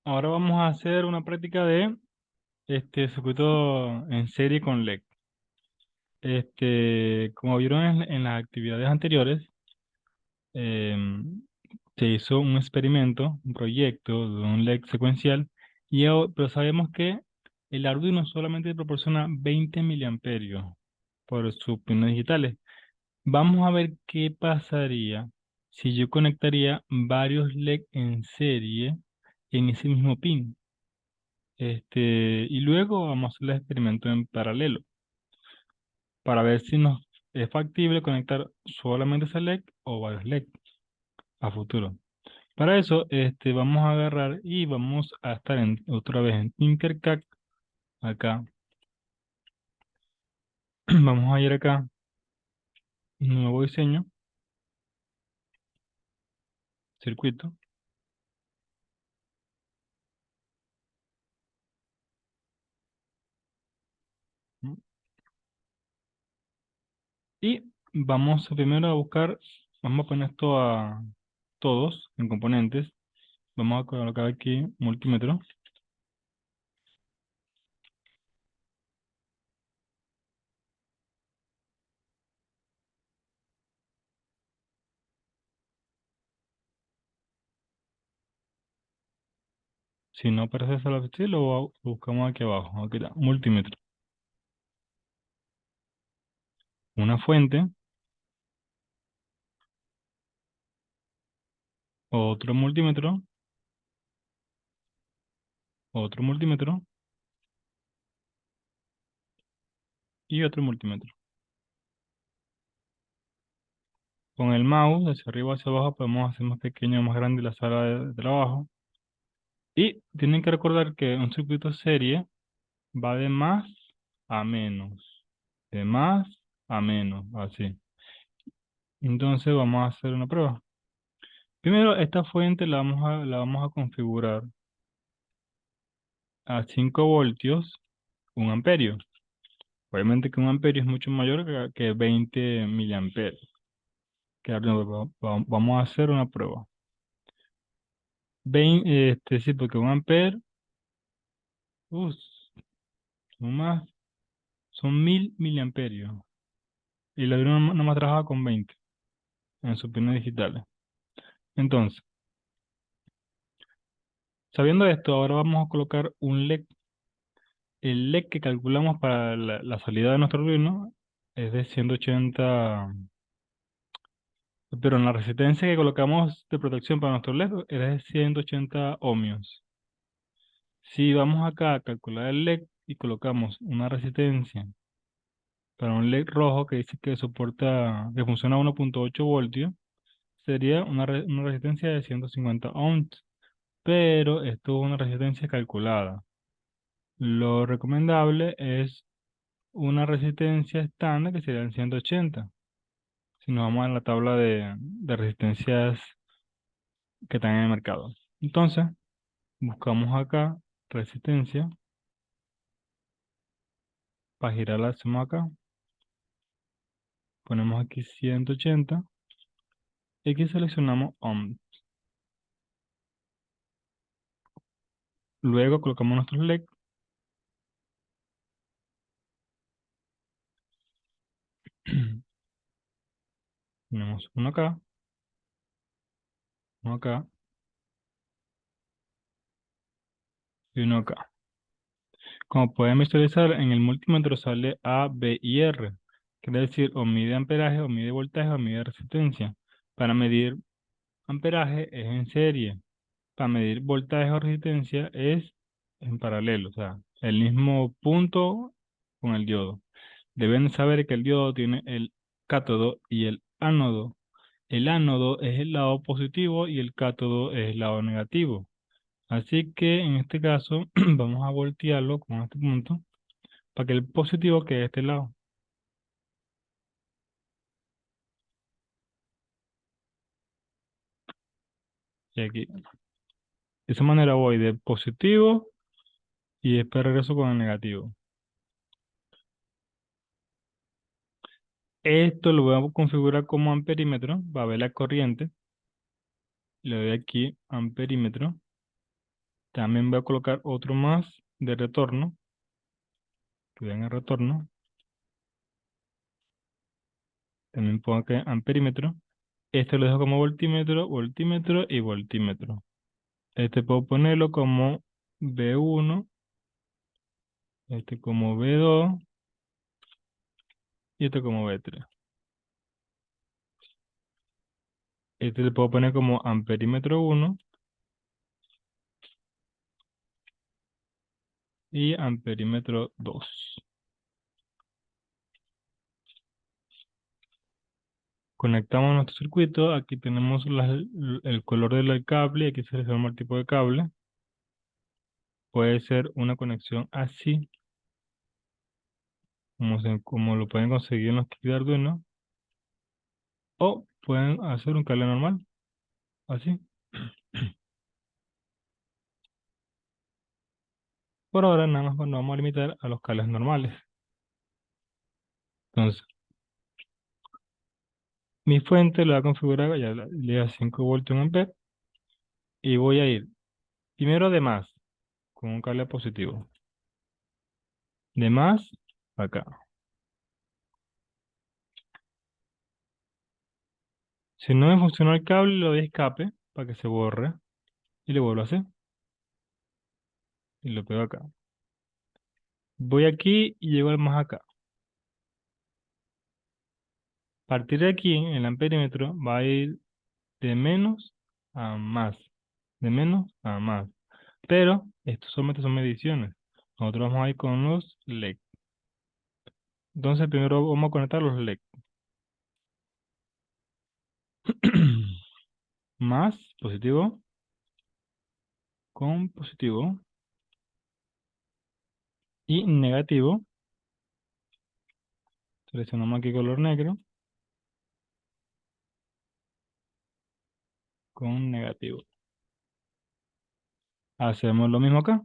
Ahora vamos a hacer una práctica de circuito en serie con LED. Como vieron en las actividades anteriores, em, se hizo un experimento, un proyecto de un LED secuencial, pero sabemos que el Arduino solamente proporciona 20 miliamperios por sus pines digitales. Vamos a ver qué pasaría si yo conectaría varios LED en serie en ese mismo pin. Y luego vamos a hacer el experimento en paralelo para ver si nos es factible conectar solamente ese LED o varios LED a futuro. Para eso, vamos a agarrar y vamos a estar otra vez en Tinkercad, acá. Vamos a ir acá, nuevo diseño, circuito, ¿no? Y vamos primero a buscar, vamos a poner esto a todos en componentes. Vamos a colocar aquí multímetro. Si no aparece solo así, lo buscamos aquí abajo. Aquí está, multímetro. Una fuente, otro multímetro y otro multímetro. Con el mouse, hacia arriba o hacia abajo, podemos hacer más pequeño o más grande la sala de trabajo. Y tienen que recordar que un circuito serie va de más a menos. De más a menos, así. Entonces vamos a hacer una prueba. Primero, esta fuente la vamos a configurar a 5 voltios, 1 amperio. Obviamente que 1 amperio es mucho mayor que 20 miliamperios. Claro, vamos a hacer una prueba. Sí, porque 1 amperio, uh, son más, son 1000 miliamperios. Y la Arduino nomás trabaja con 20 en sus pines digitales. Entonces, sabiendo esto, ahora vamos a colocar un LED. El LED que calculamos para la salida de nuestro Arduino es de 180, pero en la resistencia que colocamos de protección para nuestro LED es de 180 ohmios. Si vamos acá a calcular el LED y colocamos una resistencia para un LED rojo que dice que soporta, que funciona a 1.8 voltios, sería una resistencia de 150 ohms, pero esto es una resistencia calculada. Lo recomendable es una resistencia estándar que serían 180. Si nos vamos a la tabla de resistencias que están en el mercado. Entonces, buscamos acá resistencia. Para girar la hacemos acá. Ponemos aquí 180. Y aquí seleccionamos ohm. Luego colocamos nuestros LED. Tenemos uno acá y uno acá. Como pueden visualizar, en el multímetro sale A, B y R. Quiere decir o mide amperaje, o mide voltaje, o mide resistencia. Para medir amperaje es en serie. Para medir voltaje o resistencia es en paralelo, o sea, el mismo punto con el diodo. Deben saber que el diodo tiene el cátodo y el ánodo. El ánodo es el lado positivo y el cátodo es el lado negativo. Así que en este caso vamos a voltearlo con este punto para que el positivo quede de este lado. Y aquí. De esa manera voy de positivo y después regreso con el negativo. Esto lo voy a configurar como amperímetro. Va a ver la corriente. Le doy aquí amperímetro. También voy a colocar otro más de retorno, que vean el retorno. También pongo aquí amperímetro. Este lo dejo como voltímetro, voltímetro y voltímetro. Este puedo ponerlo como V1, este como V2 y este como V3. Este le puedo poner como amperímetro 1 y amperímetro 2. Conectamos nuestro circuito. Aquí tenemos el color del cable. Aquí seleccionamos el tipo de cable. Puede ser una conexión así, como lo pueden conseguir en los kits de Arduino. O pueden hacer un cable normal, así. Por ahora nada más nos vamos a limitar a los cables normales. Entonces, mi fuente la voy a configurar, ya le da 5 voltios en ampere. Y voy a ir primero de más, con un cable positivo. De más, acá. Si no me funcionó el cable, le doy escape para que se borre. Y le vuelvo a hacer. Y lo pego acá. Voy aquí y llego al más acá. A partir de aquí, en el amperímetro, va a ir de menos a más. De menos a más. Pero, esto solamente son mediciones. Nosotros vamos a ir con los LED. Entonces, primero vamos a conectar los LED. Más positivo con positivo y negativo. Seleccionamos aquí color negro con negativo. Hacemos lo mismo acá.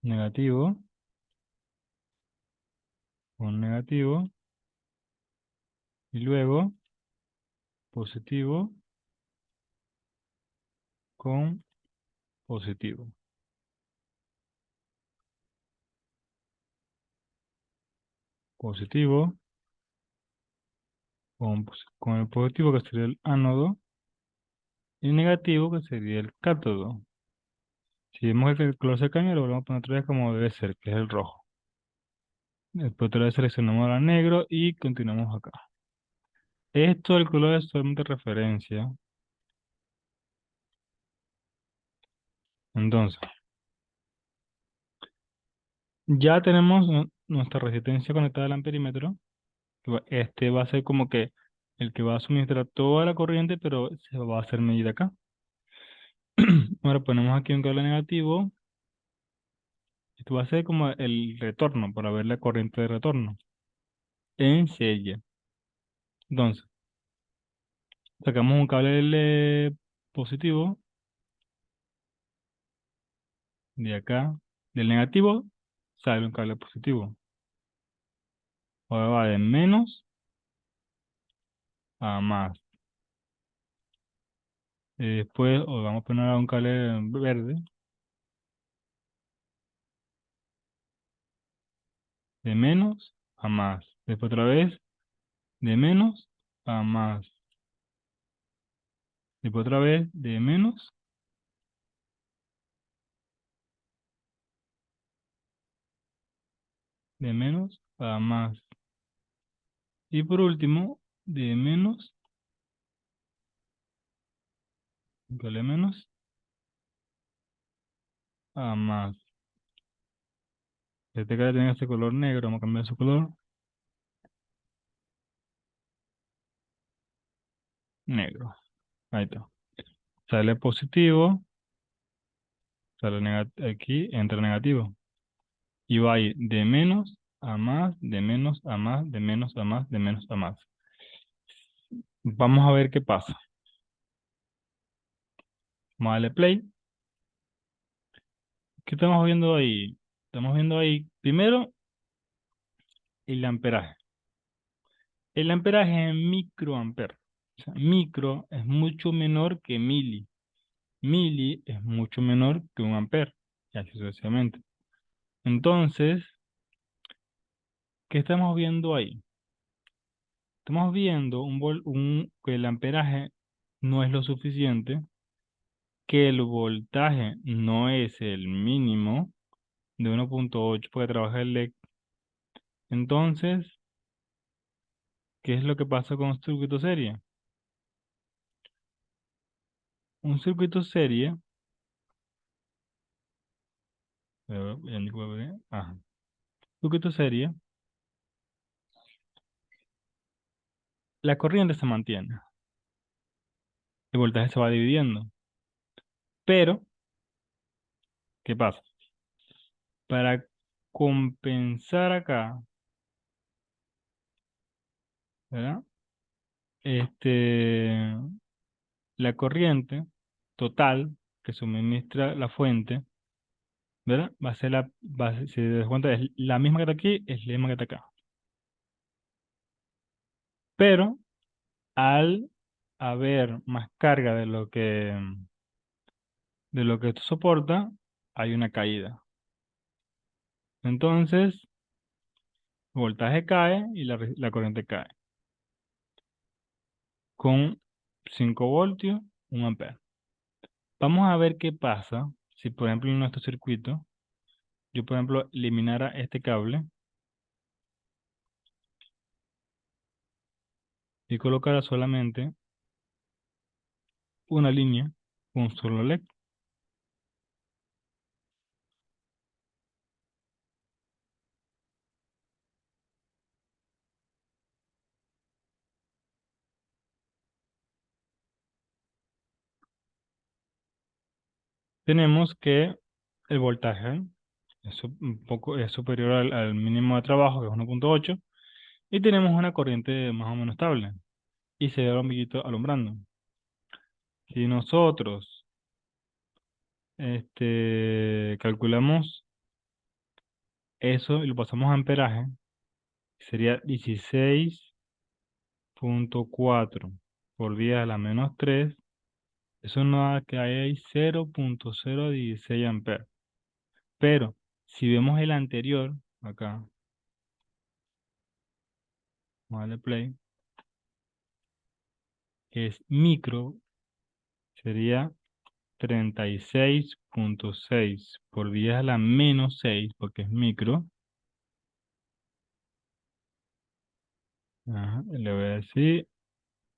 Negativo con negativo y luego positivo con positivo. Positivo con el positivo que sería el ánodo y negativo que sería el cátodo. Si vemos que el color se cambia, lo volvemos a poner otra vez como debe ser, que es el rojo. Después otra vez seleccionamos ahora negro y continuamos acá. Esto del color es solamente referencia. Entonces, ya tenemos nuestra resistencia conectada al amperímetro. Este va a ser como que el que va a suministrar toda la corriente, pero se va a hacer medida acá. Ahora ponemos aquí un cable negativo. Esto va a ser como el retorno, para ver la corriente de retorno en serie. Entonces, sacamos un cable positivo de acá. Del negativo sale un cable positivo. Ahora va de menos a más. Después vamos a poner un cable verde. De menos a más. Después otra vez de menos a más. Después otra vez de menos a más. Y por último, de menos, de menos a más. Este que tiene este color negro, vamos a cambiar su color. Negro. Ahí está. Sale positivo, sale aquí, entra negativo. Y va a ir de menos a más, de menos a más, de menos a más, de menos a más. Vamos a ver qué pasa. Vamos a darle play. ¿Qué estamos viendo ahí? Estamos viendo ahí, primero, el amperaje. El amperaje es en microamper. O sea, micro es mucho menor que mili. mili es mucho menor que un ampere, y así sucesivamente. Entonces, ¿qué estamos viendo ahí? Estamos viendo que el amperaje no es lo suficiente, que el voltaje no es el mínimo de 1.8 porque trabaja el LED. Entonces, ¿qué es lo que pasa con un circuito serie? Un circuito serie, ajá. Circuito serie, la corriente se mantiene, el voltaje se va dividiendo. Pero, ¿qué pasa? Para compensar acá, ¿verdad? Este, la corriente total que suministra la fuente, ¿verdad? Va a ser si te das cuenta, es la misma que está aquí, es la misma que está acá. Pero al haber más carga de lo que esto soporta, hay una caída. Entonces, el voltaje cae y la corriente cae. Con 5 voltios, 1 ampere. Vamos a ver qué pasa si, por ejemplo, en nuestro circuito, yo, por ejemplo, eliminara este cable y colocara solamente una línea con un solo LED. Tenemos que el voltaje es superior al mínimo de trabajo, que es 1.8, y tenemos una corriente más o menos estable, y se ve el hormiguito alumbrando. Si nosotros calculamos eso y lo pasamos a amperaje, sería 16.4 por 10 a la -3. Eso nos da que ahí hay 0.016 amperes. Pero si vemos el anterior, acá, vamos a darle play, que es micro, sería 36.6 por 10 a la -6, porque es micro. Ajá, le voy a decir,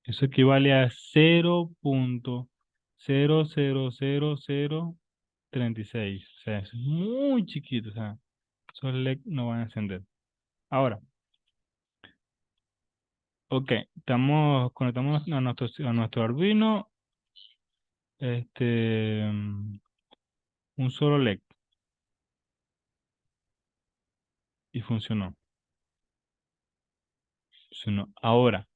eso equivale a 0.00036. O sea, es muy chiquito. O sea, esos LED no van a encender. Ahora, ok, conectamos a nuestro Arduino, un solo LED y funcionó. Funcionó. Ahora,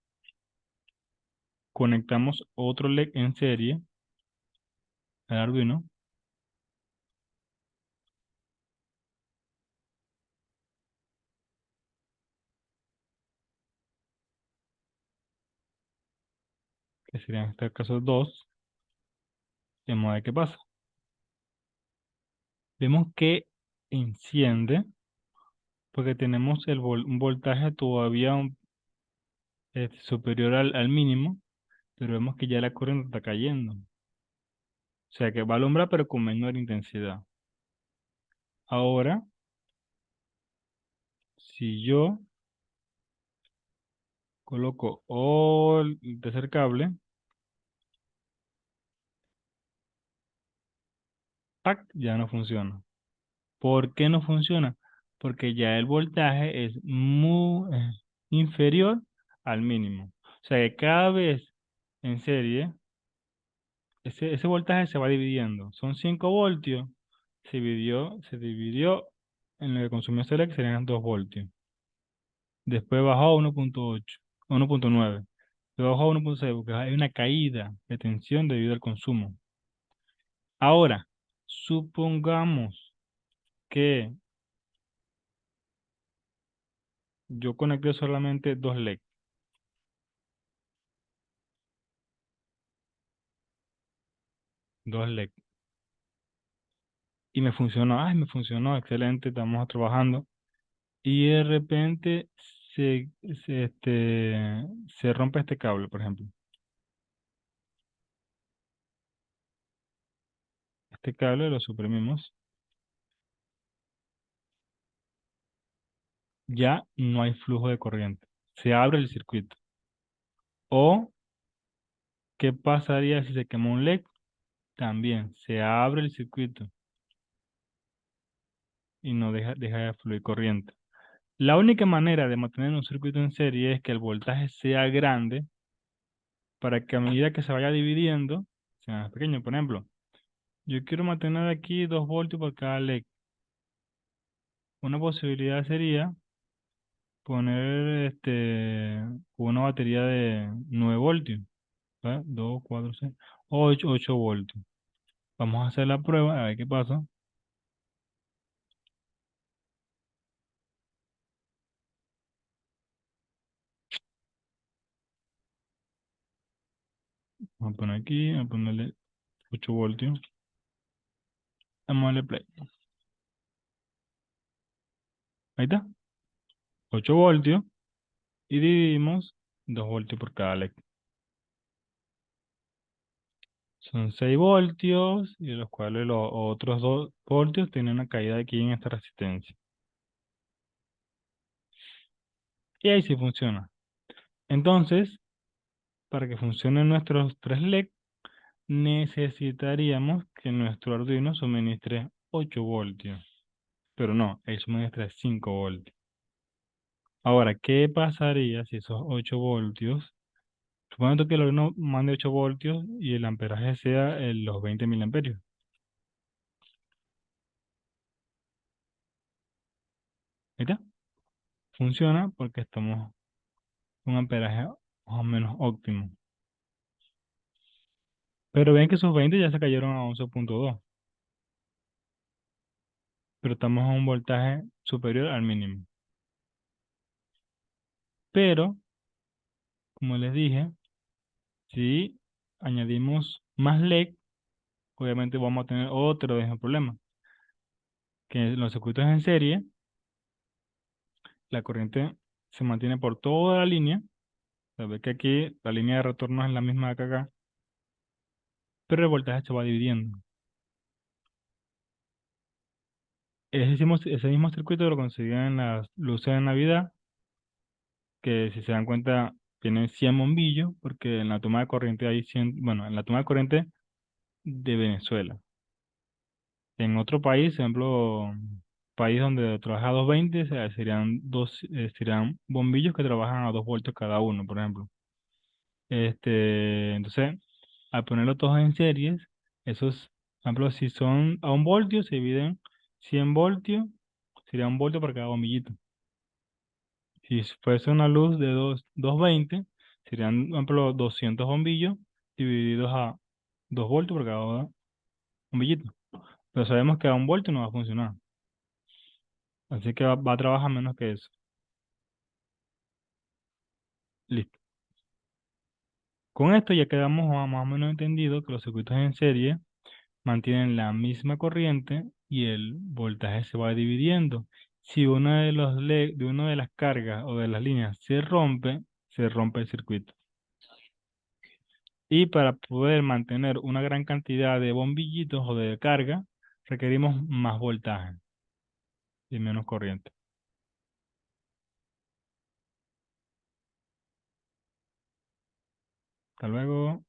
conectamos otro LED en serie al Arduino, que sería en este caso 2, y vamos a ver qué pasa. Vemos que enciende porque tenemos un voltaje todavía superior al mínimo, pero vemos que ya la corriente está cayendo. O sea que va a alumbrar pero con menor intensidad. Ahora, si yo coloco el tercer cable, ¡pac!, ya no funciona. ¿Por qué no funciona? Porque ya el voltaje es muy inferior al mínimo. O sea que cada vez en serie, ese voltaje se va dividiendo. Son 5 voltios, se dividió en lo que consumió Select, que serían 2 voltios. Después bajó a 1.8, a 1.9. Después bajó a 1.6 porque hay una caída de tensión debido al consumo. Ahora, supongamos que yo conecté solamente 2 LED. dos LED. Y me funcionó, ay, me funcionó, excelente, estamos trabajando. Y de repente se, se rompe este cable, por ejemplo. Este cable lo suprimimos. Ya no hay flujo de corriente. Se abre el circuito. O, ¿qué pasaría si se quema un LED? También se abre el circuito y no deja de fluir corriente. La única manera de mantener un circuito en serie es que el voltaje sea grande para que a medida que se vaya dividiendo, sea más pequeño. Por ejemplo, yo quiero mantener aquí 2 voltios por cada LED. Una posibilidad sería poner una batería de 9 voltios, ¿verdad? 2, 4, 6, 8 voltios. Vamos a hacer la prueba, a ver qué pasa. Vamos a poner aquí, a ponerle 8 voltios. Vamos a darle play. Ahí está, 8 voltios. Y dividimos 2 voltios por cada LED. Son 6 voltios, y de los cuales los otros 2 voltios tienen una caída aquí en esta resistencia. Y ahí sí funciona. Entonces, para que funcionen nuestros 3 LED, necesitaríamos que nuestro Arduino suministre 8 voltios. Pero no, él suministra 5 voltios. Ahora, ¿qué pasaría si esos 8 voltios, suponiendo que el Arduino mande 8 voltios y el amperaje sea los 20 miliamperios? Ahí está. Funciona porque estamos un amperaje más o menos óptimo. Pero ven que esos 20 ya se cayeron a 11.2, pero estamos a un voltaje superior al mínimo. Pero, como les dije, si añadimos más LED, obviamente vamos a tener otro mismo problema, que en los circuitos en serie, la corriente se mantiene por toda la línea. Se ve que aquí la línea de retorno es la misma que acá, pero el voltaje se va dividiendo. Ese mismo circuito lo consiguen en las luces de Navidad, que si se dan cuenta tienen 100 bombillos, porque en la toma de corriente hay 100, bueno, en la toma de corriente de Venezuela. En otro país, por ejemplo, país donde trabaja a 220, serían bombillos que trabajan a 2 voltios cada uno, por ejemplo. Entonces, al ponerlos todos en series, esos, por ejemplo, si son a 1 voltio, se dividen 100 voltios, sería 1 voltio por cada bombillito. Si fuese una luz de 220, serían, por ejemplo, 200 bombillos divididos a 2 voltios por cada bombillito. Pero sabemos que a 1 voltio no va a funcionar. Así que va a trabajar menos que eso. Listo. Con esto ya quedamos más o menos entendido que los circuitos en serie mantienen la misma corriente y el voltaje se va dividiendo. Si una de una de las cargas o de las líneas se rompe el circuito. Y para poder mantener una gran cantidad de bombillitos o de carga, requerimos más voltaje y menos corriente. Hasta luego.